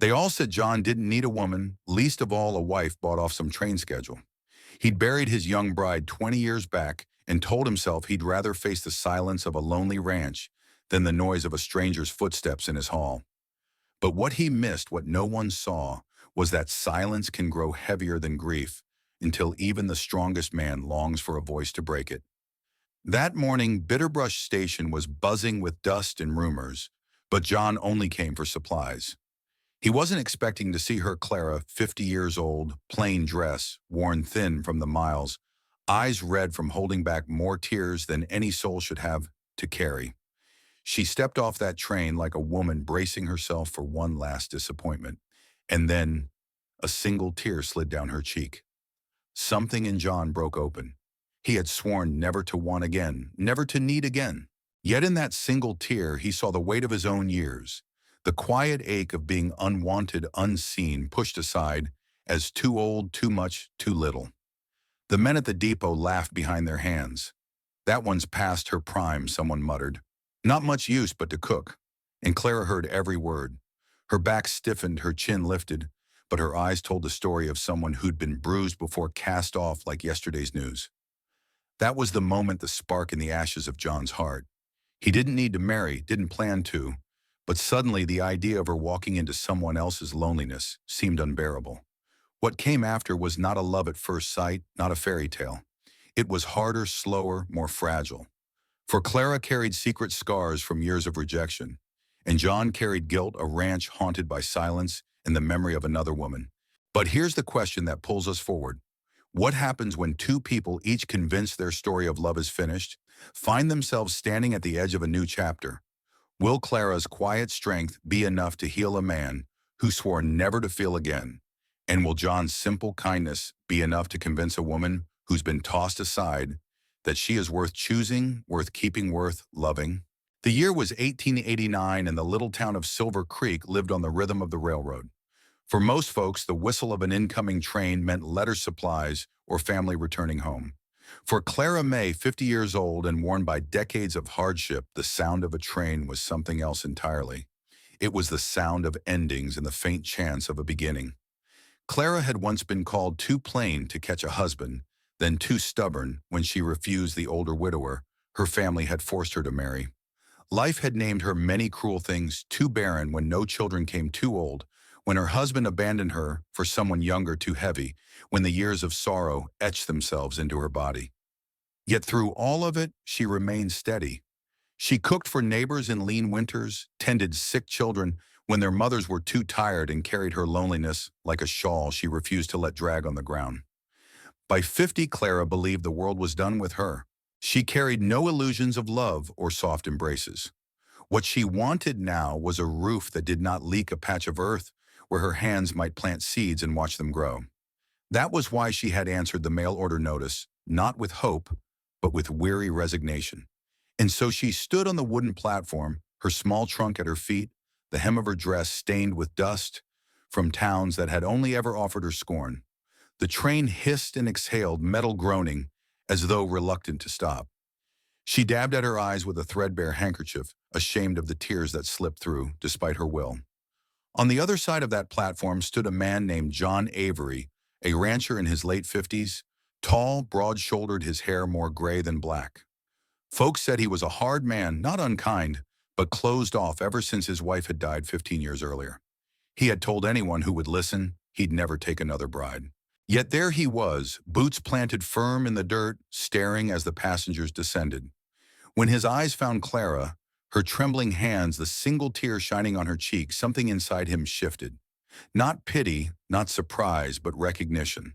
They all said John didn't need a woman, least of all a wife bought off some train schedule. He'd buried his young bride 20 years back and told himself he'd rather face the silence of a lonely ranch than the noise of a stranger's footsteps in his hall. But what he missed, what no one saw, was that silence can grow heavier than grief until even the strongest man longs for a voice to break it. That morning, Bitterbrush Station was buzzing with dust and rumors, but John only came for supplies. He wasn't expecting to see her Clara, 50 years old, plain dress, worn thin from the miles, eyes red from holding back more tears than any soul should have to carry. She stepped off that train like a woman bracing herself for one last disappointment, and then a single tear slid down her cheek. Something in John broke open. He had sworn never to want again, never to need again. Yet in that single tear, he saw the weight of his own years, the quiet ache of being unwanted, unseen, pushed aside as too old, too much, too little. The men at the depot laughed behind their hands. That one's past her prime, someone muttered. Not much use but to cook. And Clara heard every word. Her back stiffened, her chin lifted, but her eyes told the story of someone who'd been bruised before cast off like yesterday's news. That was the moment, the spark in the ashes of John's heart. He didn't need to marry, didn't plan to, but suddenly the idea of her walking into someone else's loneliness seemed unbearable. What came after was not a love at first sight, not a fairy tale. It was harder, slower, more fragile. For Clara carried secret scars from years of rejection, and John carried guilt, a ranch haunted by silence and the memory of another woman. But here's the question that pulls us forward. What happens when two people, each convinced their story of love is finished, find themselves standing at the edge of a new chapter? Will Clara's quiet strength be enough to heal a man who swore never to feel again? And will John's simple kindness be enough to convince a woman who's been tossed aside that she is worth choosing, worth keeping, worth loving? The year was 1889, and the little town of Silver Creek lived on the rhythm of the railroad. For most folks, the whistle of an incoming train meant letter supplies or family returning home. For Clara May, 50 years old and worn by decades of hardship, the sound of a train was something else entirely. It was the sound of endings and the faint chance of a beginning. Clara had once been called too plain to catch a husband, then too stubborn when she refused the older widower her family had forced her to marry. Life had named her many cruel things, too barren when no children came, too old when her husband abandoned her for someone younger, too heavy when the years of sorrow etched themselves into her body. Yet through all of it, she remained steady. She cooked for neighbors in lean winters, tended sick children when their mothers were too tired, and carried her loneliness like a shawl she refused to let drag on the ground. By 50, Clara believed the world was done with her. She carried no illusions of love or soft embraces. What she wanted now was a roof that did not leak, a patch of earth where her hands might plant seeds and watch them grow. That was why she had answered the mail order notice, not with hope, but with weary resignation. And so she stood on the wooden platform, her small trunk at her feet, the hem of her dress stained with dust from towns that had only ever offered her scorn. The train hissed and exhaled, metal groaning, as though reluctant to stop. She dabbed at her eyes with a threadbare handkerchief, ashamed of the tears that slipped through, despite her will. On the other side of that platform stood a man named John Avery, a rancher in his late 50s, tall, broad-shouldered, his hair more gray than black. Folks said he was a hard man, not unkind, but closed off ever since his wife had died 15 years earlier. He had told anyone who would listen he'd never take another bride. Yet there he was, boots planted firm in the dirt, staring as the passengers descended. When his eyes found Clara, her trembling hands, the single tear shining on her cheek, something inside him shifted. Not pity, not surprise, but recognition.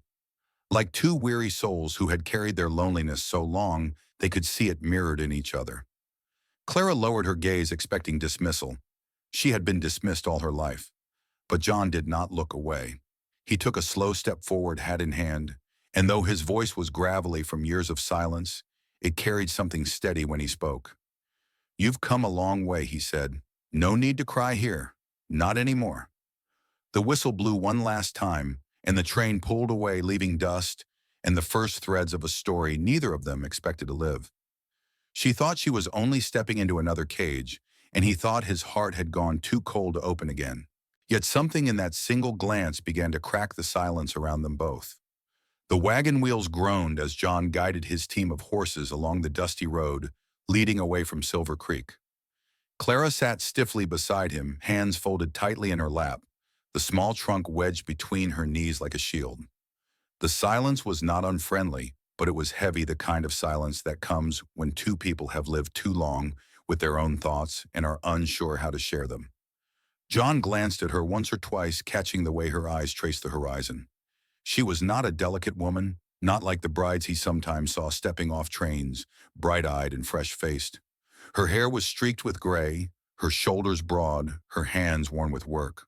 Like two weary souls who had carried their loneliness so long they could see it mirrored in each other. Clara lowered her gaze, expecting dismissal. She had been dismissed all her life. But John did not look away. He took a slow step forward, hat in hand, and though his voice was gravelly from years of silence, it carried something steady when he spoke. "You've come a long way," he said. "No need to cry here. Not anymore." The whistle blew one last time, and the train pulled away, leaving dust and the first threads of a story neither of them expected to live. She thought she was only stepping into another cage, and he thought his heart had gone too cold to open again. Yet something in that single glance began to crack the silence around them both. The wagon wheels groaned as John guided his team of horses along the dusty road, leading away from Silver Creek. Clara sat stiffly beside him, hands folded tightly in her lap, the small trunk wedged between her knees like a shield. The silence was not unfriendly, but it was heavy, the kind of silence that comes when two people have lived too long with their own thoughts and are unsure how to share them. John glanced at her once or twice, catching the way her eyes traced the horizon. She was not a delicate woman, not like the brides he sometimes saw stepping off trains, bright-eyed and fresh-faced. Her hair was streaked with gray, her shoulders broad, her hands worn with work.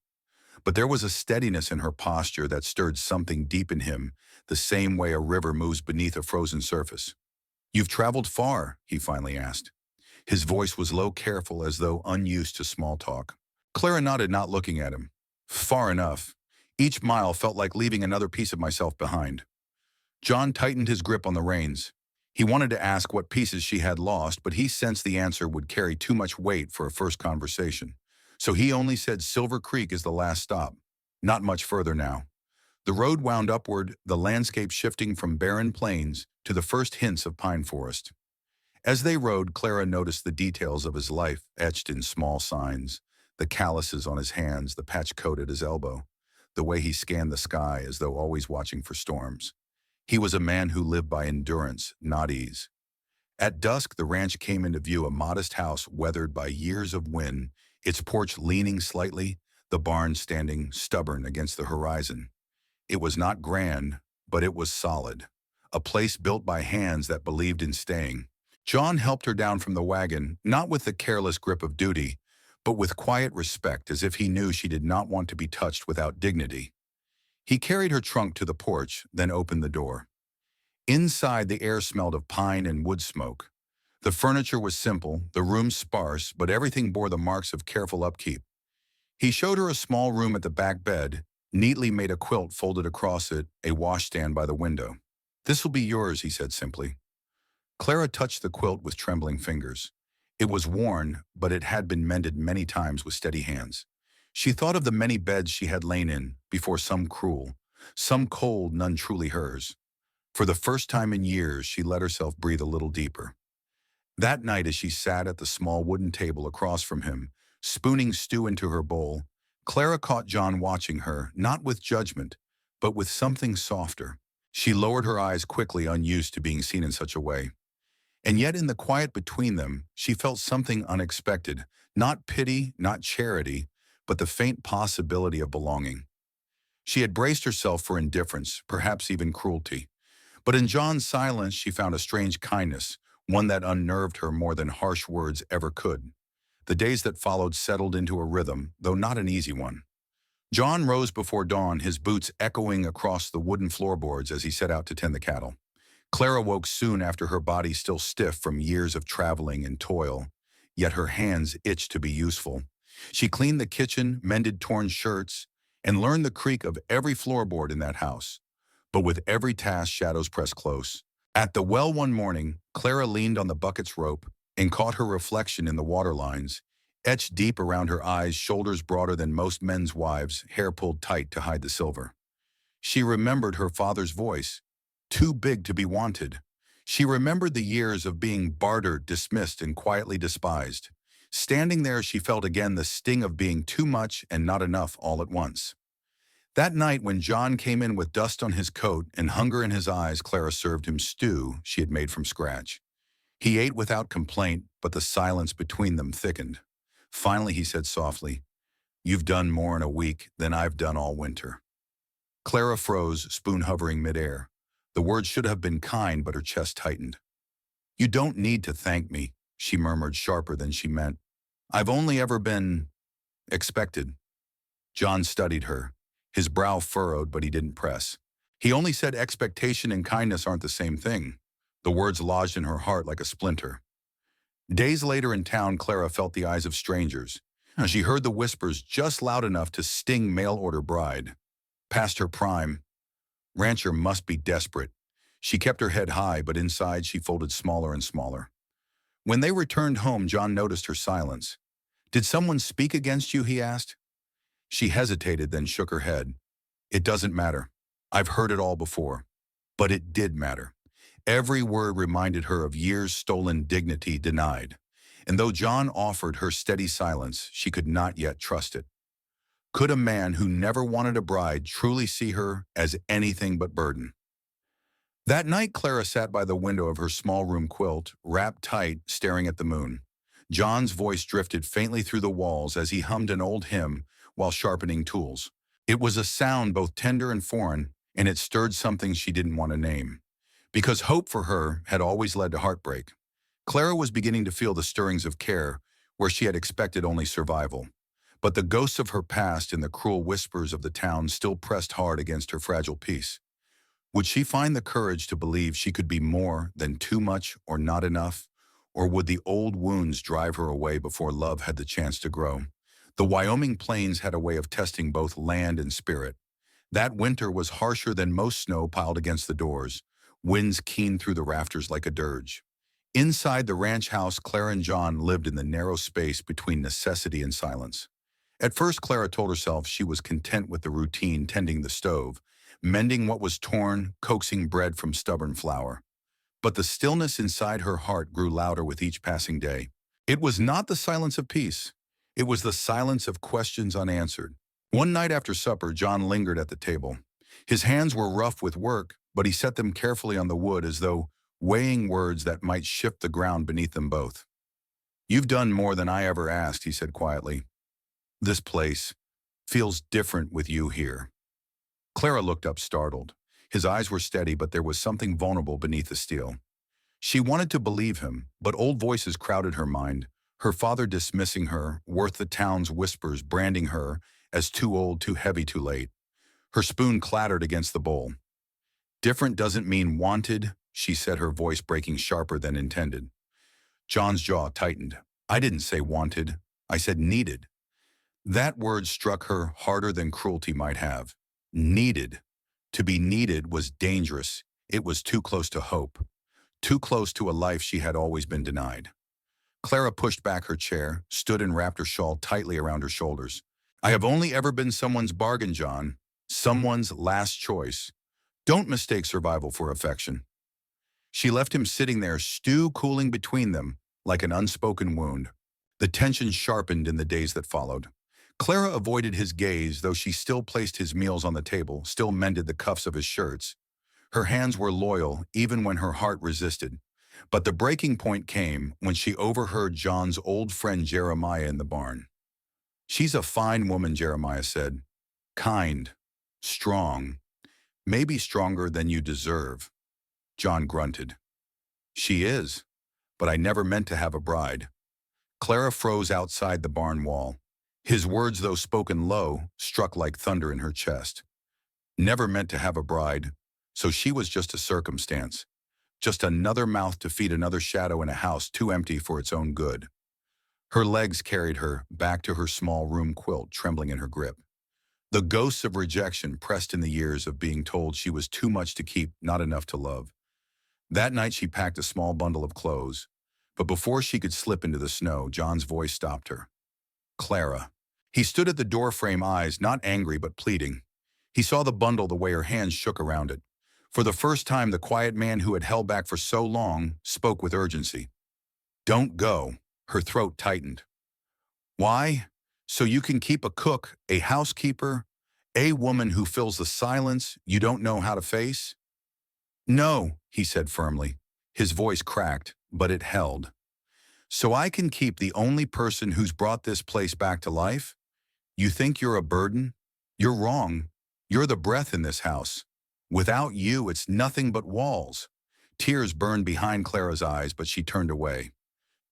But there was a steadiness in her posture that stirred something deep in him, the same way a river moves beneath a frozen surface. "You've traveled far?" he finally asked. His voice was low, careful, as though unused to small talk. Clara nodded, not looking at him. "Far enough. Each mile felt like leaving another piece of myself behind." John tightened his grip on the reins. He wanted to ask what pieces she had lost, but he sensed the answer would carry too much weight for a first conversation. So he only said Silver Creek is the last stop. Not much further now. The road wound upward, the landscape shifting from barren plains to the first hints of pine forest. As they rode, Clara noticed the details of his life etched in small signs, the calluses on his hands, the patch coat at his elbow, the way he scanned the sky as though always watching for storms. He was a man who lived by endurance, not ease. At dusk, the ranch came into view, a modest house weathered by years of wind, its porch leaning slightly, the barn standing stubborn against the horizon. It was not grand, but it was solid, a place built by hands that believed in staying. John helped her down from the wagon, not with the careless grip of duty, but with quiet respect, as if he knew she did not want to be touched without dignity. He carried her trunk to the porch, then opened the door. Inside, the air smelled of pine and wood smoke. The furniture was simple, the room sparse, but everything bore the marks of careful upkeep. He showed her a small room at the back bed, neatly made, a quilt folded across it, a washstand by the window. "This will be yours," he said simply. Clara touched the quilt with trembling fingers. It was worn, but it had been mended many times with steady hands. She thought of the many beds she had lain in, before some cruel, some cold, none truly hers. For the first time in years, she let herself breathe a little deeper. That night, as she sat at the small wooden table across from him, spooning stew into her bowl, Clara caught John watching her, not with judgment, but with something softer. She lowered her eyes quickly, unused to being seen in such a way. And yet in the quiet between them, she felt something unexpected, not pity, not charity, but the faint possibility of belonging. She had braced herself for indifference, perhaps even cruelty. But in John's silence, she found a strange kindness, one that unnerved her more than harsh words ever could. The days that followed settled into a rhythm, though not an easy one. John rose before dawn, his boots echoing across the wooden floorboards as he set out to tend the cattle. Clara woke soon after, her body still stiff from years of traveling and toil, yet her hands itched to be useful. She cleaned the kitchen, mended torn shirts, and learned the creak of every floorboard in that house. But with every task, shadows pressed close. At the well one morning, Clara leaned on the bucket's rope and caught her reflection in the water lines, etched deep around her eyes, shoulders broader than most men's wives, hair pulled tight to hide the silver. She remembered her father's voice, too big to be wanted. She remembered the years of being bartered, dismissed, and quietly despised. Standing there, she felt again the sting of being too much and not enough all at once. That night, when John came in with dust on his coat and hunger in his eyes, Clara served him stew she had made from scratch. He ate without complaint, but the silence between them thickened. Finally, he said softly, "You've done more in a week than I've done all winter." Clara froze, spoon hovering midair. The words should have been kind, but her chest tightened. "You don't need to thank me," she murmured, sharper than she meant. "I've only ever been expected." John studied her, his brow furrowed, but he didn't press. He only said expectation and kindness aren't the same thing. The words lodged in her heart like a splinter. Days later in town, Clara felt the eyes of strangers. She heard the whispers just loud enough to sting mail-order bride. Past her prime. Rancher must be desperate. She kept her head high, but inside she folded smaller and smaller. When they returned home, John noticed her silence. "Did someone speak against you?" he asked. She hesitated, then shook her head. It doesn't matter. I've heard it all before. But it did matter. Every word reminded her of years' stolen dignity denied. And though John offered her steady silence, she could not yet trust it. Could a man who never wanted a bride truly see her as anything but burden? That night, Clara sat by the window of her small room quilt, wrapped tight, staring at the moon. John's voice drifted faintly through the walls as he hummed an old hymn while sharpening tools. It was a sound both tender and foreign, and it stirred something she didn't want to name. Because hope for her had always led to heartbreak, Clara was beginning to feel the stirrings of care where she had expected only survival. But the ghosts of her past and the cruel whispers of the town still pressed hard against her fragile peace. Would she find the courage to believe she could be more than too much or not enough? Or would the old wounds drive her away before love had the chance to grow? The Wyoming plains had a way of testing both land and spirit. That winter was harsher than most snow piled against the doors, winds keen through the rafters like a dirge. Inside the ranch house, Clara and John lived in the narrow space between necessity and silence. At first, Clara told herself she was content with the routine, tending the stove, mending what was torn, coaxing bread from stubborn flour. But the stillness inside her heart grew louder with each passing day. It was not the silence of peace. It was the silence of questions unanswered. One night after supper, John lingered at the table. His hands were rough with work, but he set them carefully on the wood as though weighing words that might shift the ground beneath them both. "You've done more than I ever asked," he said quietly. "This place feels different with you here." Clara looked up startled. His eyes were steady, but there was something vulnerable beneath the steel. She wanted to believe him, but old voices crowded her mind, her father dismissing her, worth the town's whispers branding her as too old, too heavy, too late. Her spoon clattered against the bowl. "Different doesn't mean wanted," she said, her voice breaking sharper than intended. John's jaw tightened. "I didn't say wanted. I said needed." That word struck her harder than cruelty might have. Needed. To be needed was dangerous. It was too close to hope. Too close to a life she had always been denied. Clara pushed back her chair, stood and wrapped her shawl tightly around her shoulders. "I have only ever been someone's bargain, John. Someone's last choice. Don't mistake survival for affection." She left him sitting there, stew cooling between them, like an unspoken wound. The tension sharpened in the days that followed. Clara avoided his gaze, though she still placed his meals on the table, still mended the cuffs of his shirts. Her hands were loyal, even when her heart resisted. But the breaking point came when she overheard John's old friend Jeremiah in the barn. "She's a fine woman," Jeremiah said. "Kind, strong, maybe stronger than you deserve." John grunted. "She is, but I never meant to have a bride." Clara froze outside the barn wall. His words, though spoken low, struck like thunder in her chest. Never meant to have a bride, so she was just a circumstance. Just another mouth to feed another shadow in a house too empty for its own good. Her legs carried her back to her small room quilt, trembling in her grip. The ghosts of rejection pressed in the years of being told she was too much to keep, not enough to love. That night she packed a small bundle of clothes, but before she could slip into the snow, John's voice stopped her. "Clara." He stood at the doorframe, eyes not angry but pleading. He saw the bundle, the way her hands shook around it. For the first time, the quiet man who had held back for so long spoke with urgency. "Don't go." Her throat tightened. "Why? So you can keep a cook, a housekeeper, a woman who fills the silence you don't know how to face?" "No," he said firmly. His voice cracked, but it held. "So I can keep the only person who's brought this place back to life? You think you're a burden? You're wrong. You're the breath in this house. Without you, it's nothing but walls." Tears burned behind Clara's eyes, but she turned away.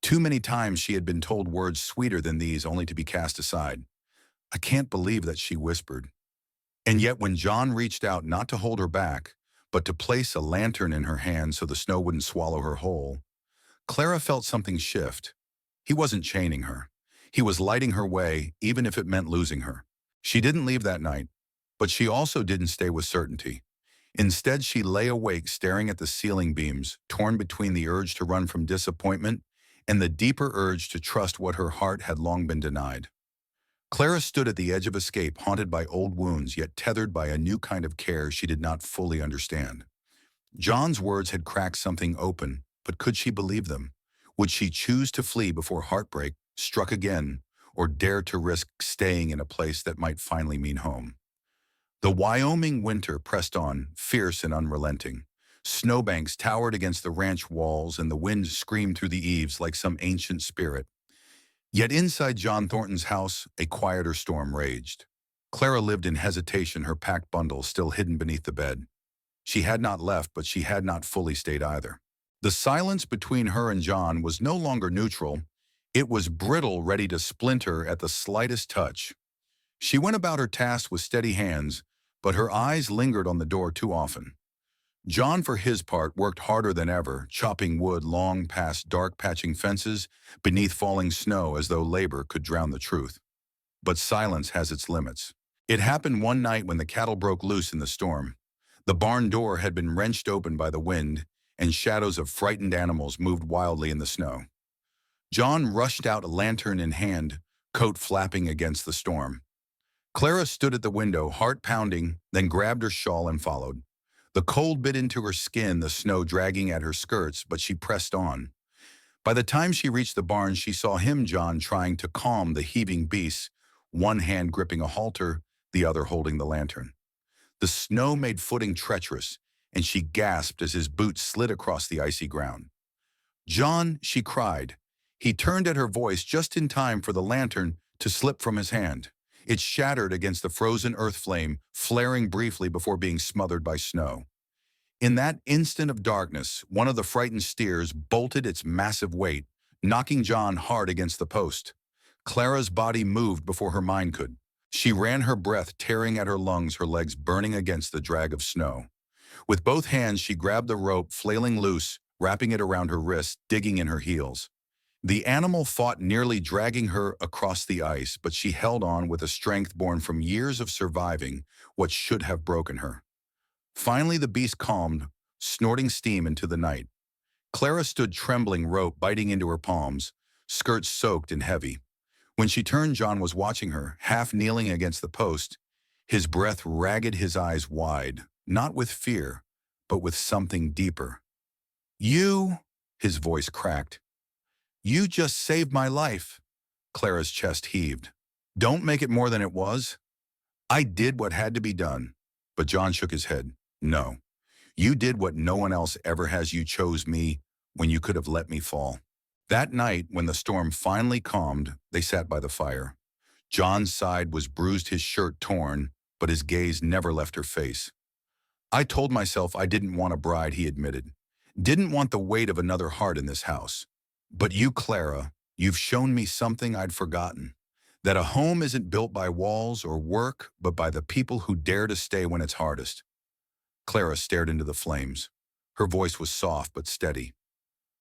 Too many times she had been told words sweeter than these, only to be cast aside. "I can't believe that," she whispered. And yet when John reached out, not to hold her back, but to place a lantern in her hand so the snow wouldn't swallow her whole, Clara felt something shift. He wasn't chaining her. He was lighting her way, even if it meant losing her. She didn't leave that night, but she also didn't stay with certainty. Instead, she lay awake staring at the ceiling beams, torn between the urge to run from disappointment and the deeper urge to trust what her heart had long been denied. Clara stood at the edge of escape, haunted by old wounds, yet tethered by a new kind of care she did not fully understand. John's words had cracked something open, but could she believe them? Would she choose to flee before heartbreak struck again, or dare to risk staying in a place that might finally mean home? The Wyoming winter pressed on, fierce and unrelenting. Snowbanks towered against the ranch walls, and the wind screamed through the eaves like some ancient spirit. Yet inside John Thornton's house, a quieter storm raged. Clara lived in hesitation, her packed bundle still hidden beneath the bed. She had not left, but she had not fully stayed either. The silence between her and John was no longer neutral. It was brittle, ready to splinter at the slightest touch. She went about her task with steady hands, but her eyes lingered on the door too often. John, for his part, worked harder than ever, chopping wood long past dark patching fences beneath falling snow as though labor could drown the truth. But silence has its limits. It happened one night when the cattle broke loose in the storm. The barn door had been wrenched open by the wind, and shadows of frightened animals moved wildly in the snow. John rushed out, a lantern in hand, coat flapping against the storm. Clara stood at the window, heart pounding, then grabbed her shawl and followed. The cold bit into her skin, the snow dragging at her skirts, but she pressed on. By the time she reached the barn, she saw him, John, trying to calm the heaving beasts, one hand gripping a halter, the other holding the lantern. The snow made footing treacherous, and she gasped as his boots slid across the icy ground. "John," she cried. He turned at her voice just in time for the lantern to slip from his hand. It shattered against the frozen earth flame, flaring briefly before being smothered by snow. In that instant of darkness, one of the frightened steers bolted its massive weight, knocking John hard against the post. Clara's body moved before her mind could. She ran, her breath tearing at her lungs, her legs burning against the drag of snow. With both hands, she grabbed the rope, flailing loose, wrapping it around her wrist, digging in her heels. The animal fought, nearly dragging her across the ice, but she held on with a strength born from years of surviving what should have broken her. Finally, the beast calmed, snorting steam into the night. Clara stood trembling, rope biting into her palms, skirts soaked and heavy. When she turned, John was watching her, half kneeling against the post, his breath ragged, his eyes wide, not with fear, but with something deeper. "You," his voice cracked, "you just saved my life." Clara's chest heaved. "Don't make it more than it was." "I did what had to be done." But John shook his head. "No. You did what no one else ever has. You chose me when you could have let me fall." That night, when the storm finally calmed, they sat by the fire. John's side was bruised, his shirt torn, but his gaze never left her face. "I told myself I didn't want a bride," he admitted. "Didn't want the weight of another heart in this house. But you, Clara, you've shown me something I'd forgotten. That a home isn't built by walls or work, but by the people who dare to stay when it's hardest." Clara stared into the flames. Her voice was soft but steady.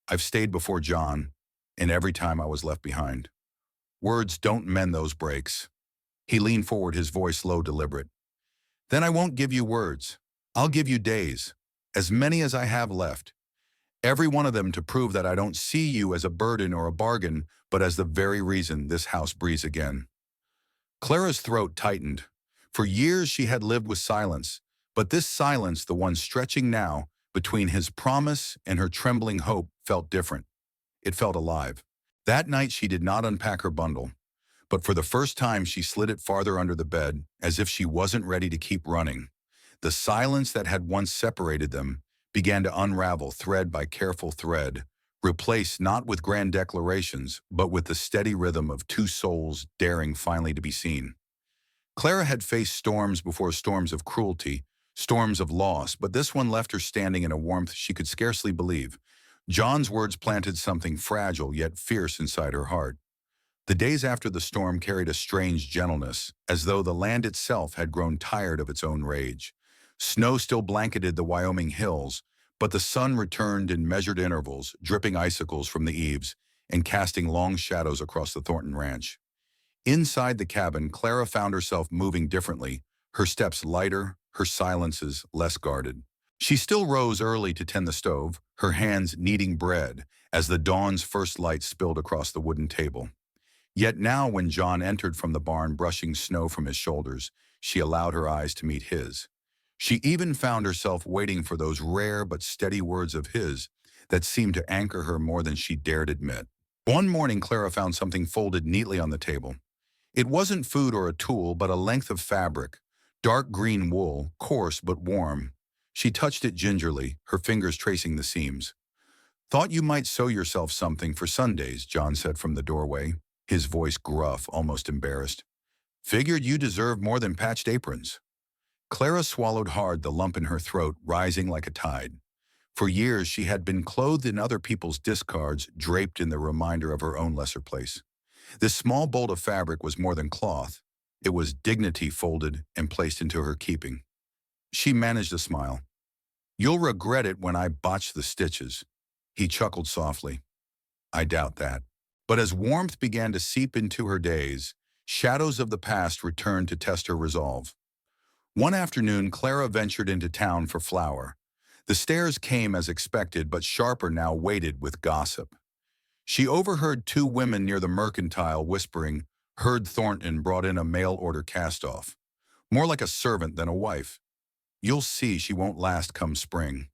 "I've stayed before, John, and every time I was left behind. Words don't mend those breaks." He leaned forward, his voice low, deliberate. "Then I won't give you words. I'll give you days, as many as I have left. Every one of them to prove that I don't see you as a burden or a bargain, but as the very reason this house breathes again." Clara's throat tightened. For years she had lived with silence, but this silence, the one stretching now between his promise and her trembling hope, felt different. It felt alive. That night she did not unpack her bundle, but for the first time she slid it farther under the bed, as if she wasn't ready to keep running. The silence that had once separated them began to unravel thread by careful thread, replaced not with grand declarations, but with the steady rhythm of two souls daring finally to be seen. Clara had faced storms before, storms of cruelty, storms of loss, but this one left her standing in a warmth she could scarcely believe. John's words planted something fragile yet fierce inside her heart. The days after the storm carried a strange gentleness, as though the land itself had grown tired of its own rage. Snow still blanketed the Wyoming hills, but the sun returned in measured intervals, dripping icicles from the eaves and casting long shadows across the Thornton ranch. Inside the cabin, Clara found herself moving differently, her steps lighter, her silences less guarded. She still rose early to tend the stove, her hands kneading bread as the dawn's first light spilled across the wooden table. Yet now when John entered from the barn brushing snow from his shoulders, she allowed her eyes to meet his. She even found herself waiting for those rare but steady words of his that seemed to anchor her more than she dared admit. One morning, Clara found something folded neatly on the table. It wasn't food or a tool, but a length of fabric, dark green wool, coarse but warm. She touched it gingerly, her fingers tracing the seams. "Thought you might sew yourself something for Sundays," John said from the doorway, his voice gruff, almost embarrassed. "Figured you deserve more than patched aprons." Clara swallowed hard, the lump in her throat rising like a tide. For years she had been clothed in other people's discards, draped in the reminder of her own lesser place. This small bolt of fabric was more than cloth. It was dignity folded and placed into her keeping. She managed a smile. "You'll regret it when I botch the stitches." He chuckled softly. "I doubt that." But as warmth began to seep into her days, shadows of the past returned to test her resolve. One afternoon, Clara ventured into town for flour. The stares came as expected, but sharper now weighted with gossip. She overheard two women near the mercantile whispering, "Heard Thornton brought in a mail-order cast-off. More like a servant than a wife. You'll see she won't last come spring."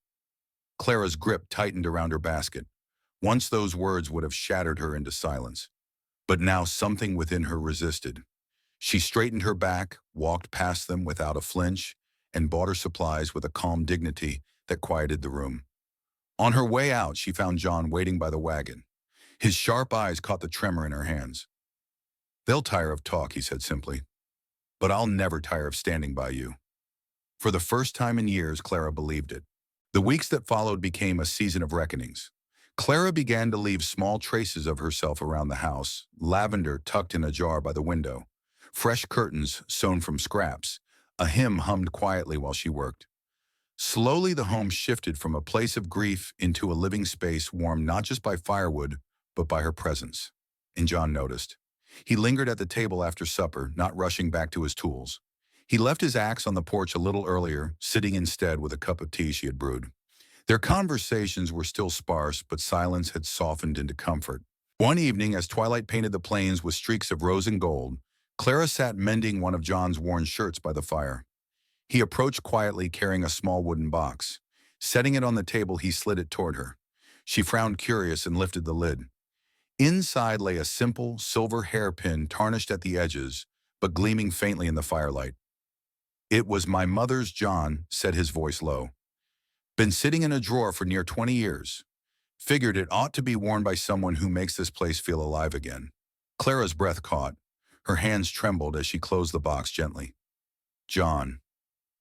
Clara's grip tightened around her basket. Once those words would have shattered her into silence. But now something within her resisted. She straightened her back, walked past them without a flinch, and bought her supplies with a calm dignity that quieted the room. On her way out, she found John waiting by the wagon. His sharp eyes caught the tremor in her hands. "They'll tire of talk," he said simply. "But I'll never tire of standing by you." For the first time in years, Clara believed it. The weeks that followed became a season of reckonings. Clara began to leave small traces of herself around the house, lavender tucked in a jar by the window, fresh curtains sewn from scraps. A hymn hummed quietly while she worked. Slowly the home shifted from a place of grief into a living space warmed not just by firewood, but by her presence. And John noticed. He lingered at the table after supper, not rushing back to his tools. He left his axe on the porch a little earlier, sitting instead with a cup of tea she had brewed. Their conversations were still sparse, but silence had softened into comfort. One evening, as twilight painted the plains with streaks of rose and gold, Clara sat mending one of John's worn shirts by the fire. He approached quietly, carrying a small wooden box. Setting it on the table, he slid it toward her. She frowned curious and lifted the lid. Inside lay a simple, silver hairpin tarnished at the edges, but gleaming faintly in the firelight. "It was my mother's, John," said his voice low. "Been sitting in a drawer for near 20 years. Figured it ought to be worn by someone who makes this place feel alive again." Clara's breath caught. Her hands trembled as she closed the box gently. "John,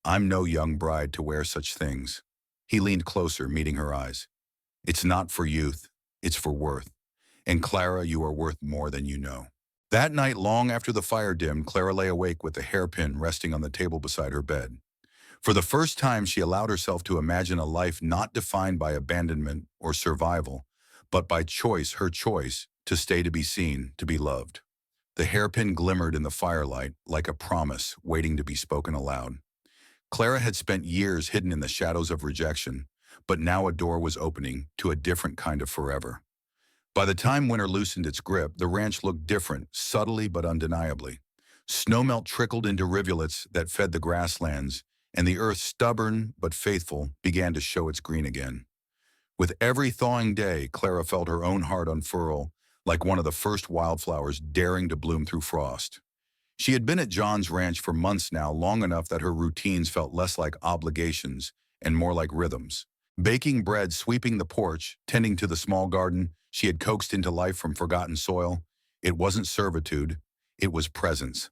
I'm no young bride to wear such things." He leaned closer, meeting her eyes. "It's not for youth, it's for worth. And Clara, you are worth more than you know." That night, long after the fire dimmed, Clara lay awake with the hairpin resting on the table beside her bed. For the first time, she allowed herself to imagine a life not defined by abandonment or survival, but by choice, her choice, to stay, to be seen, to be loved. The hairpin glimmered in the firelight like a promise waiting to be spoken aloud. Clara had spent years hidden in the shadows of rejection, but now a door was opening to a different kind of forever. By the time winter loosened its grip, the ranch looked different, subtly but undeniably. Snowmelt trickled into rivulets that fed the grasslands, and the earth, stubborn but faithful, began to show its green again. With every thawing day, Clara felt her own heart unfurl, like one of the first wildflowers daring to bloom through frost. She had been at John's ranch for months now, long enough that her routines felt less like obligations and more like rhythms. Baking bread, sweeping the porch, tending to the small garden she had coaxed into life from forgotten soil. It wasn't servitude, it was presence.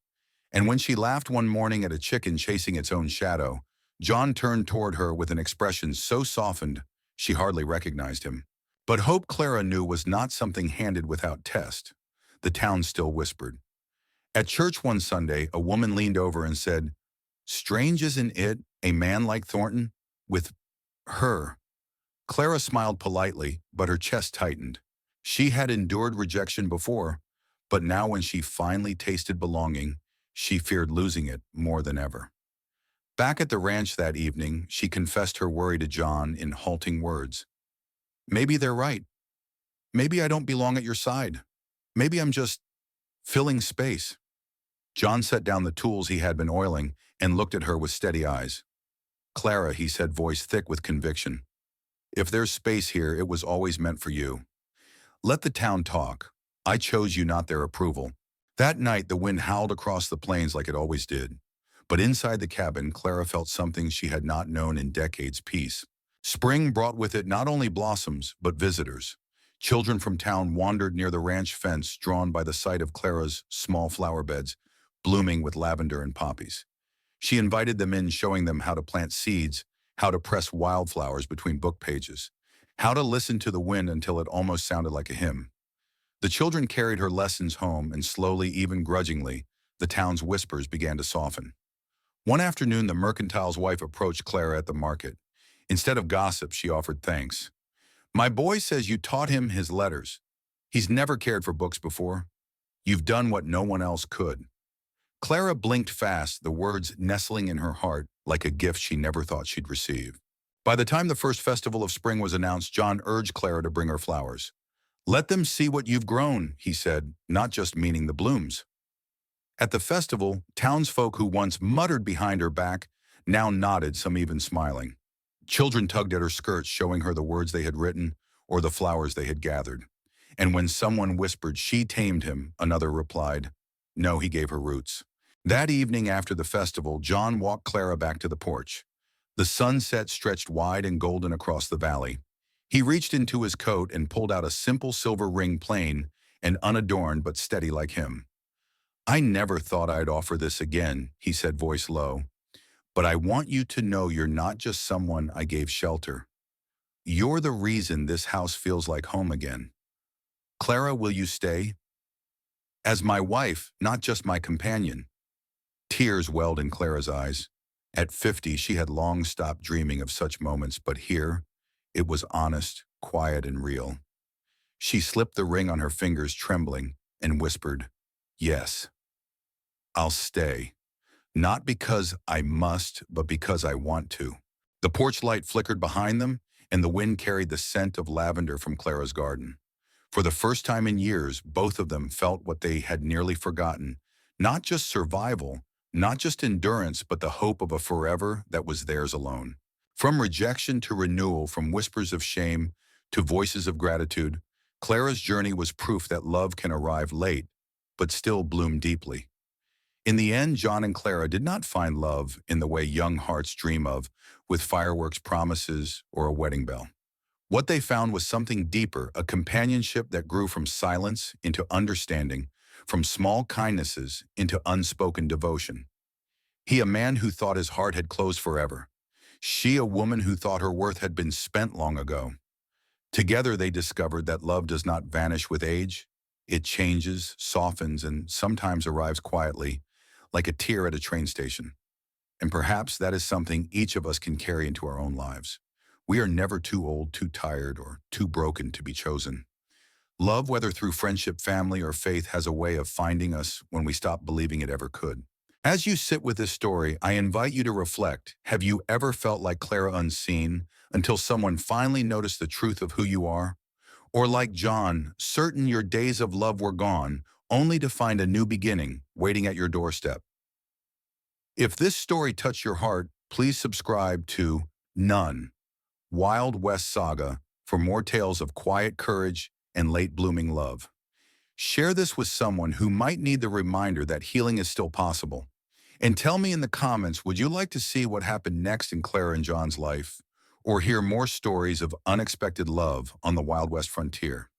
And when she laughed one morning at a chicken chasing its own shadow, John turned toward her with an expression so softened she hardly recognized him. But hope, Clara knew, was not something handed without test. The town still whispered. At church one Sunday, a woman leaned over and said, "Strange, isn't it, a man like Thornton? With her." Clara smiled politely, but her chest tightened. She had endured rejection before, but now when she finally tasted belonging, she feared losing it more than ever. Back at the ranch that evening, she confessed her worry to John in halting words. "Maybe they're right. Maybe I don't belong at your side. Maybe I'm just filling space. John set down the tools he had been oiling and looked at her with steady eyes. Clara, he said, voice thick with conviction. If there's space here, it was always meant for you. Let the town talk. I chose you, not their approval. That night, the wind howled across the plains like it always did. But inside the cabin, Clara felt something she had not known in decades: peace. Spring brought with it not only blossoms, but visitors. Children from town wandered near the ranch fence, drawn by the sight of Clara's small flower beds, blooming with lavender and poppies. She invited them in, showing them how to plant seeds, how to press wildflowers between book pages, how to listen to the wind until it almost sounded like a hymn. The children carried her lessons home, and slowly, even grudgingly, the town's whispers began to soften. One afternoon, the mercantile's wife approached Clara at the market. Instead of gossip, she offered thanks. My boy says you taught him his letters. He's never cared for books before. You've done what no one else could. Clara blinked fast, the words nestling in her heart like a gift she never thought she'd receive. By the time the first festival of spring was announced, John urged Clara to bring her flowers. Let them see what you've grown, he said, not just meaning the blooms. At the festival, townsfolk who once muttered behind her back now nodded, some even smiling. Children tugged at her skirts, showing her the words they had written or the flowers they had gathered. And when someone whispered, "She tamed him," another replied, "No, he gave her roots." That evening after the festival, John walked Clara back to the porch. The sunset stretched wide and golden across the valley. He reached into his coat and pulled out a simple silver ring, plain and unadorned but steady like him. I never thought I'd offer this again, he said, voice low. But I want you to know you're not just someone I gave shelter. You're the reason this house feels like home again. Clara, will you stay? As my wife, not just my companion. Tears welled in Clara's eyes. At 50, she had long stopped dreaming of such moments, but here, it was honest, quiet, and real. She slipped the ring on her fingers, trembling, and whispered, "Yes, I'll stay. Not because I must, but because I want to." The porch light flickered behind them, and the wind carried the scent of lavender from Clara's garden. For the first time in years, both of them felt what they had nearly forgotten, not just survival, not just endurance, but the hope of a forever that was theirs alone. From rejection to renewal, from whispers of shame to voices of gratitude, Clara's journey was proof that love can arrive late, but still bloom deeply. In the end, John and Clara did not find love in the way young hearts dream of, with fireworks, promises, or a wedding bell. What they found was something deeper, a companionship that grew from silence into understanding, from small kindnesses into unspoken devotion. He, a man who thought his heart had closed forever. She, a woman who thought her worth had been spent long ago. Together they discovered that love does not vanish with age. It changes, softens, and sometimes arrives quietly, like a tear at a train station. And perhaps that is something each of us can carry into our own lives. We are never too old, too tired, or too broken to be chosen. Love, whether through friendship, family, or faith, has a way of finding us when we stop believing it ever could. As you sit with this story, I invite you to reflect. Have you ever felt like Clara, unseen, until someone finally noticed the truth of who you are? Or like John, certain your days of love were gone, only to find a new beginning waiting at your doorstep? If this story touched your heart, please subscribe to None, Wild West Saga for more tales of quiet courage and late-blooming love. Share this with someone who might need the reminder that healing is still possible. And tell me in the comments, would you like to see what happened next in Clara and John's life, or hear more stories of unexpected love on the Wild West frontier?